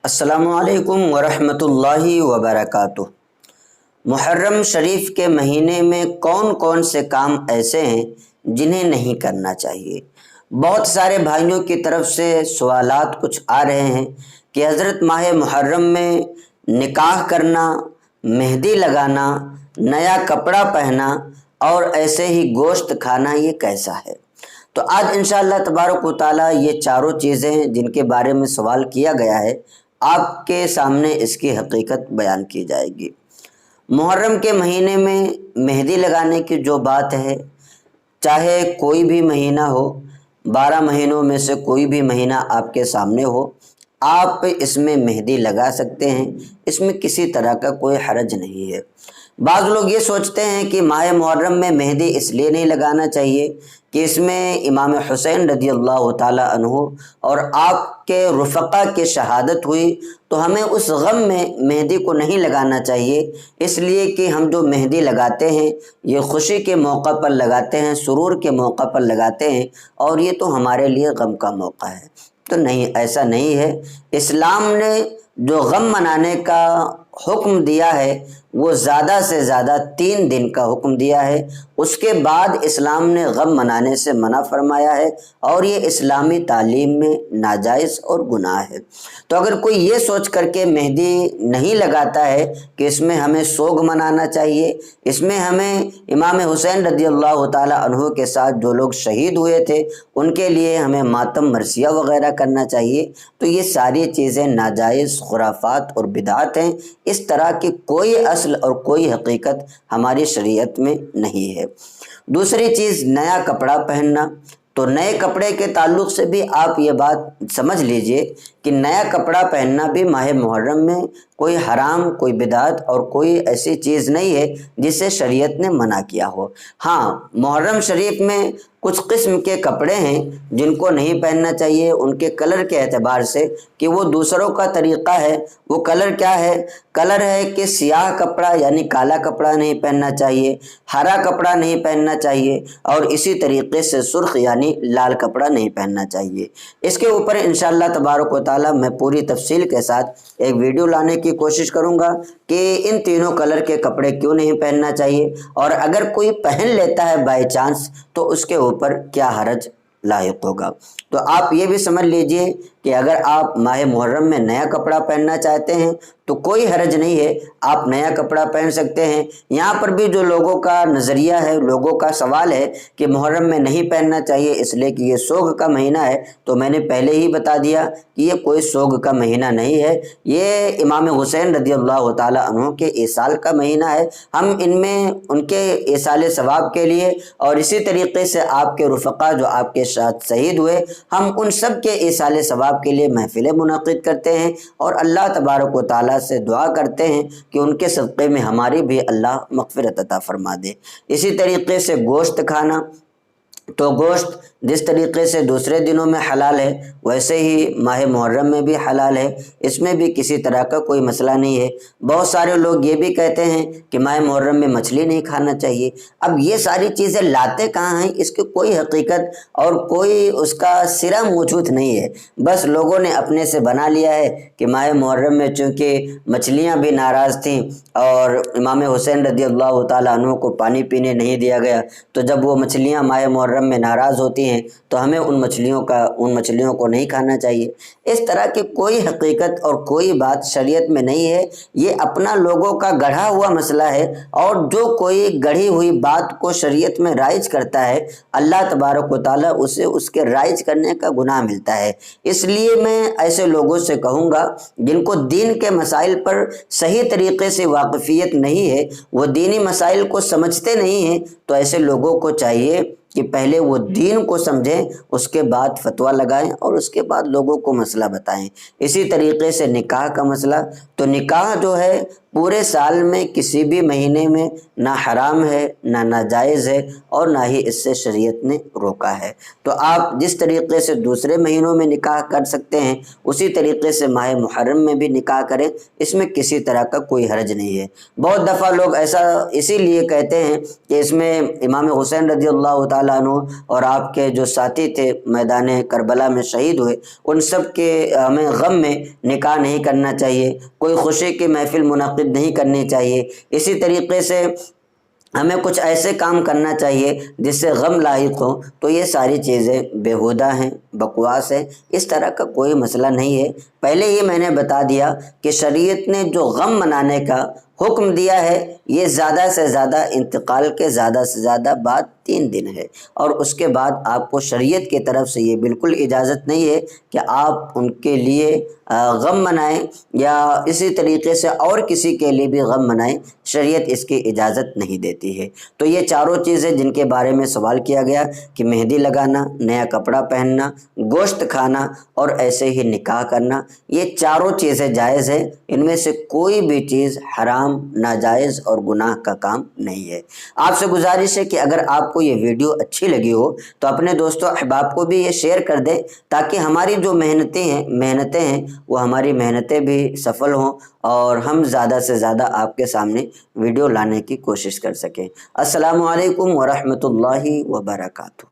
السلام علیکم ورحمۃ اللہ وبرکاتہ۔ محرم شریف کے مہینے میں کون کون سے کام ایسے ہیں جنہیں نہیں کرنا چاہیے؟ بہت سارے بھائیوں کی طرف سے سوالات کچھ آ رہے ہیں کہ حضرت ماہ محرم میں نکاح کرنا، مہندی لگانا، نیا کپڑا پہنا اور ایسے ہی گوشت کھانا یہ کیسا ہے؟ تو آج انشاءاللہ تبارک و تعالیٰ یہ چاروں چیزیں جن کے بارے میں سوال کیا گیا ہے آپ کے سامنے اس کی حقیقت بیان کی جائے گی۔ محرم کے مہینے میں مہندی لگانے کی جو بات ہے، چاہے کوئی بھی مہینہ ہو، 12 مہینوں میں سے کوئی بھی مہینہ آپ کے سامنے ہو، آپ اس میں مہندی لگا سکتے ہیں، اس میں کسی طرح کا کوئی حرج نہیں ہے۔ بعض لوگ یہ سوچتے ہیں کہ ماہ محرم میں مہندی اس لیے نہیں لگانا چاہیے کہ اس میں امام حسین رضی اللہ تعالیٰ عنہ اور آپ کے رفقا کی شہادت ہوئی، تو ہمیں اس غم میں مہندی کو نہیں لگانا چاہیے، اس لیے کہ ہم جو مہندی لگاتے ہیں یہ خوشی کے موقع پر لگاتے ہیں، سرور کے موقع پر لگاتے ہیں، اور یہ تو ہمارے لیے غم کا موقع ہے۔ تو نہیں، ایسا نہیں ہے۔ اسلام نے جو غم منانے کا حکم دیا ہے وہ زیادہ سے زیادہ 3 دن کا حکم دیا ہے، اس کے بعد اسلام نے غم منانے سے منع فرمایا ہے، اور یہ اسلامی تعلیم میں ناجائز اور گناہ ہے۔ تو اگر کوئی یہ سوچ کر کے مہندی نہیں لگاتا ہے کہ اس میں ہمیں سوگ منانا چاہیے، اس میں ہمیں امام حسین رضی اللہ تعالیٰ عنہ کے ساتھ جو لوگ شہید ہوئے تھے ان کے لیے ہمیں ماتم مرثیہ وغیرہ کرنا چاہیے، تو یہ ساری چیزیں ناجائز خرافات اور بدعات ہیں۔ اس طرح کی کوئی اصل اور کوئی حقیقت ہماری شریعت میں نہیں ہے۔ دوسری چیز، نیا کپڑا پہننا۔ تو نئے کپڑے کے تعلق سے بھی آپ یہ بات سمجھ لیجئے کہ نیا کپڑا پہننا بھی ماہ محرم میں کوئی حرام، کوئی بدعت اور کوئی ایسی چیز نہیں ہے جسے شریعت نے منع کیا ہو۔ ہاں، محرم شریف میں کچھ قسم کے کپڑے ہیں جن کو نہیں پہننا چاہیے ان کے کلر کے اعتبار سے، کہ وہ دوسروں کا طریقہ ہے۔ وہ کلر کیا ہے؟ کلر ہے کہ سیاہ کپڑا یعنی کالا کپڑا نہیں پہننا چاہیے، ہرا کپڑا نہیں پہننا چاہیے، اور اسی طریقے سے سرخ یعنی لال کپڑا نہیں پہننا چاہیے۔ اس کے اوپر انشاءاللہ تبارک و تعالیٰ میں پوری تفصیل کے ساتھ ایک ویڈیو لانے کی کوشش کروں گا کہ ان تینوں کلر کے کپڑے کیوں نہیں پہننا چاہیے، اور اگر کوئی پہن لیتا ہے بائی چانس تو اس کے اوپر کیا حرج لاحق ہوگا۔ تو آپ یہ بھی سمجھ لیجئے کہ اگر آپ ماہ محرم میں نیا کپڑا پہننا چاہتے ہیں تو کوئی حرج نہیں ہے، آپ نیا کپڑا پہن سکتے ہیں۔ یہاں پر بھی جو لوگوں کا نظریہ ہے، لوگوں کا سوال ہے کہ محرم میں نہیں پہننا چاہیے اس لیے کہ یہ سوگ کا مہینہ ہے، تو میں نے پہلے ہی بتا دیا کہ یہ کوئی سوگ کا مہینہ نہیں ہے، یہ امام حسین رضی اللہ تعالیٰ عنہ کے ایصال کا مہینہ ہے۔ ہم ان میں ان کے ایصال ثواب کے لیے اور اسی طریقے سے آپ کے رفقا جو آپ کے ساتھ شہید ہوئے، ہم ان سب کے ایصال ثواب کے لیے محفلیں منعقد کرتے ہیں، اور اللہ تبارک و تعالیٰ سے دعا کرتے ہیں کہ ان کے صدقے میں ہماری بھی اللہ مغفرت عطا فرما دے۔ اسی طریقے سے گوشت کھانا، تو گوشت جس طریقے سے دوسرے دنوں میں حلال ہے ویسے ہی ماہ محرم میں بھی حلال ہے، اس میں بھی کسی طرح کا کوئی مسئلہ نہیں ہے۔ بہت سارے لوگ یہ بھی کہتے ہیں کہ ماہ محرم میں مچھلی نہیں کھانا چاہیے۔ اب یہ ساری چیزیں لاتے کہاں ہیں؟ اس کی کوئی حقیقت اور کوئی اس کا سرا موجود نہیں ہے، بس لوگوں نے اپنے سے بنا لیا ہے کہ ماہ محرم میں چونکہ مچھلیاں بھی ناراض تھیں اور امام حسین رضی اللہ تعالیٰ عنہ کو پانی پینے نہیں دیا گیا، تو جب وہ مچھلیاں ماہ محرم میں ناراض ہوتی ہیں تو ہمیں ان مچھلیوں کو نہیں کھانا چاہیے۔ اس طرح کی کوئی حقیقت اور کوئی بات شریعت میں نہیں ہے، یہ اپنا لوگوں کا گڑھا ہوا مسئلہ ہے، اور جو کوئی گڑھی ہوئی بات کو شریعت میں رائج کرتا ہے اللہ تبارک و تعالیٰ اسے اس کے رائج کرنے کا گناہ ملتا ہے۔ اس لیے میں ایسے لوگوں سے کہوں گا جن کو دین کے مسائل پر صحیح طریقے سے واقفیت نہیں ہے، وہ دینی مسائل کو سمجھتے نہیں ہیں، تو ایسے لوگوں کو چاہیے کہ پہلے وہ دین کو سمجھیں، اس کے بعد فتویٰ لگائیں اور اس کے بعد لوگوں کو مسئلہ بتائیں۔ اسی طریقے سے نکاح کا مسئلہ، تو نکاح جو ہے پورے سال میں کسی بھی مہینے میں نہ حرام ہے نہ ناجائز ہے اور نہ ہی اس سے شریعت نے روکا ہے۔ تو آپ جس طریقے سے دوسرے مہینوں میں نکاح کر سکتے ہیں اسی طریقے سے ماہ محرم میں بھی نکاح کریں، اس میں کسی طرح کا کوئی حرج نہیں ہے۔ بہت دفعہ لوگ ایسا اسی لیے کہتے ہیں کہ اس میں امام حسین رضی اللہ تعالیٰ عنہ اور آپ کے جو ساتھی تھے میدان کربلا میں شہید ہوئے، ان سب کے ہمیں غم میں نکاح نہیں کرنا چاہیے، کوئی خوشی کی محفل منعقد نہیں کرنی چاہیے۔ اسی طریقے سے ہمیں کچھ ایسے کام کرنا چاہیے جس سے غم لاحق ہو، تو یہ ساری چیزیں بیہودہ ہیں، بکواس ہے، اس طرح کا کوئی مسئلہ نہیں ہے۔ پہلے ہی میں نے بتا دیا کہ شریعت نے جو غم منانے کا حکم دیا ہے یہ زیادہ سے زیادہ انتقال کے زیادہ سے زیادہ بعد 3 دن ہے، اور اس کے بعد آپ کو شریعت کی طرف سے یہ بالکل اجازت نہیں ہے کہ آپ ان کے لیے غم منائیں یا اسی طریقے سے اور کسی کے لیے بھی غم منائیں، شریعت اس کی اجازت نہیں دیتی ہے۔ تو یہ چاروں چیزیں جن کے بارے میں سوال کیا گیا کہ مہندی لگانا، نیا کپڑا پہننا، گوشت کھانا اور ایسے ہی نکاح کرنا، یہ چاروں چیزیں جائز ہیں، ان میں سے کوئی بھی چیز حرام، ناجائز اور گناہ کا کام نہیں ہے۔ آپ سے گزارش ہے کہ اگر آپ کو یہ ویڈیو اچھی لگی ہو تو اپنے دوستوں احباب کو بھی یہ شیئر کر دیں، تاکہ ہماری جو محنتیں ہیں وہ ہماری محنتیں بھی سفل ہوں اور ہم زیادہ سے زیادہ آپ کے سامنے ویڈیو لانے کی کوشش کر سکیں۔ السلام علیکم ورحمۃ اللہ وبرکاتہ۔